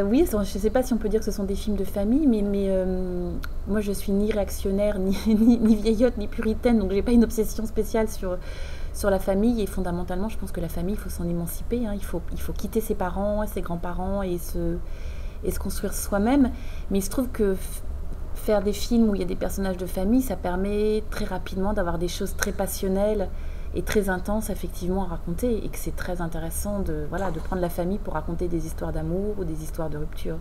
Oui, je ne sais pas si on peut dire que ce sont des films de famille, mais moi je suis ni réactionnaire, ni vieillotte, ni puritaine, donc j'ai pas une obsession spéciale sur la famille. Et fondamentalement, je pense que la famille, il faut s'en émanciper, hein. Il faut quitter ses parents, ses grands-parents et se construire soi-même. Mais il se trouve que faire des films où il y a des personnages de famille, ça permet très rapidement d'avoir des choses très passionnelles et très intenses effectivement à raconter, et que c'est très intéressant de prendre la famille pour raconter des histoires d'amour ou des histoires de rupture.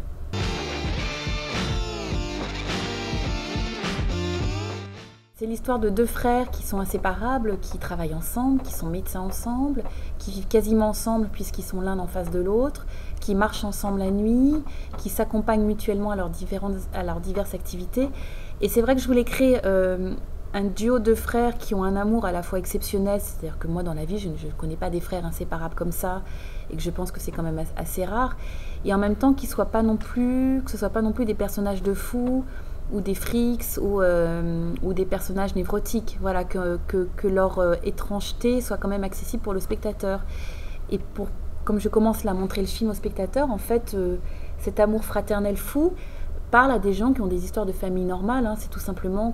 C'est l'histoire de deux frères qui sont inséparables, qui travaillent ensemble, qui sont médecins ensemble, qui vivent quasiment ensemble puisqu'ils sont l'un en face de l'autre, qui marchent ensemble la nuit, qui s'accompagnent mutuellement à leurs diverses activités. Et c'est vrai que je voulais créer un duo de frères qui ont un amour à la fois exceptionnel, c'est-à-dire que moi dans la vie je ne connais pas des frères inséparables comme ça, et que je pense que c'est quand même assez rare, et en même temps que ce soit pas non plus des personnages de fous, ou des freaks, ou des personnages névrotiques, voilà, que leur étrangeté soit quand même accessible pour le spectateur. Et comme je commence à montrer le film au spectateur, en fait, cet amour fraternel fou parle à des gens qui ont des histoires de famille normales, hein. C'est tout simplement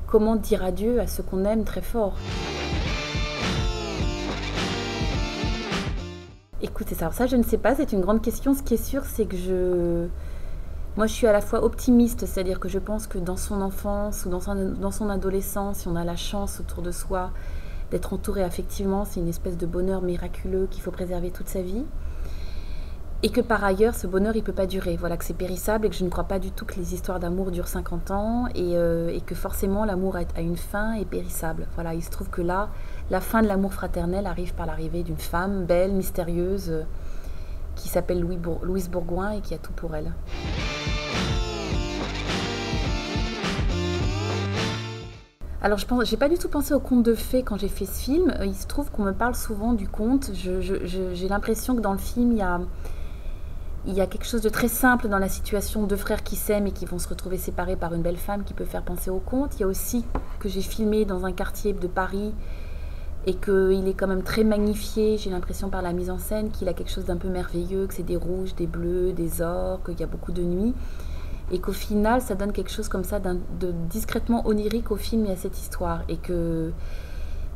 comment dire adieu à ce qu'on aime très fort. Écoutez, ça je ne sais pas, c'est une grande question. Ce qui est sûr, c'est que moi, je suis à la fois optimiste, c'est-à-dire que je pense que dans son enfance ou dans son adolescence, si on a la chance autour de soi d'être entouré affectivement, c'est une espèce de bonheur miraculeux qu'il faut préserver toute sa vie. Et que par ailleurs, ce bonheur, il ne peut pas durer. Voilà, que c'est périssable et que je ne crois pas du tout que les histoires d'amour durent 50 ans et que forcément l'amour a une fin et périssable. Voilà, il se trouve que là, la fin de l'amour fraternel arrive par l'arrivée d'une femme belle, mystérieuse, qui s'appelle Louise Bourgoin et qui a tout pour elle. Alors, j'ai pas du tout pensé au conte de fées quand j'ai fait ce film. Il se trouve qu'on me parle souvent du conte. J'ai l'impression que dans le film, il y a quelque chose de très simple dans la situation, deux frères qui s'aiment et qui vont se retrouver séparés par une belle femme qui peut faire penser au conte. Il y a aussi que j'ai filmé dans un quartier de Paris et qu'il est quand même très magnifié, j'ai l'impression par la mise en scène, qu'il a quelque chose d'un peu merveilleux, que c'est des rouges, des bleus, des ors, qu'il y a beaucoup de nuit. Et qu'au final, ça donne quelque chose comme ça de discrètement onirique au film et à cette histoire.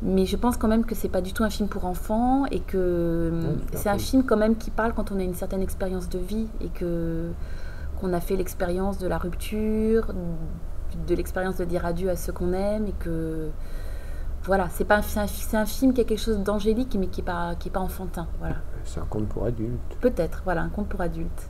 Mais je pense quand même que c'est pas du tout un film pour enfants et que c'est un film quand même qui parle quand on a une certaine expérience de vie et qu'on a fait l'expérience de la rupture, de l'expérience de dire adieu à ceux qu'on aime, et que voilà, c'est un film qui a quelque chose d'angélique mais qui est pas enfantin, voilà. C'est un conte pour adultes. Peut-être, voilà, un conte pour adultes.